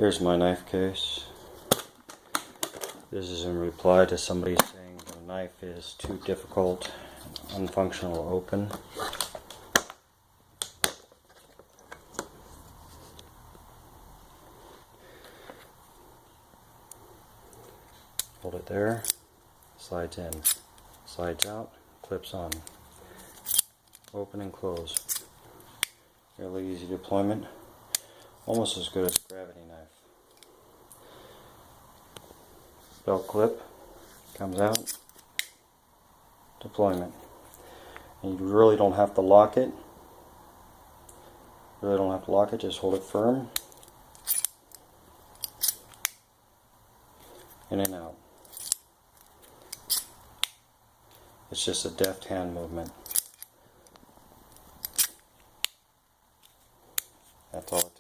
Here's my knife case. This is in reply to somebody saying the knife is too difficult, unfunctional to open. Hold it there, slides in, slides out, clips on. Open and close. Really easy deployment. Almost as good as a gravity knife. Belt clip comes out. Deployment. And you really don't have to lock it. Really don't have to lock it, just hold it firm. In and out. It's just a deft hand movement. That's all.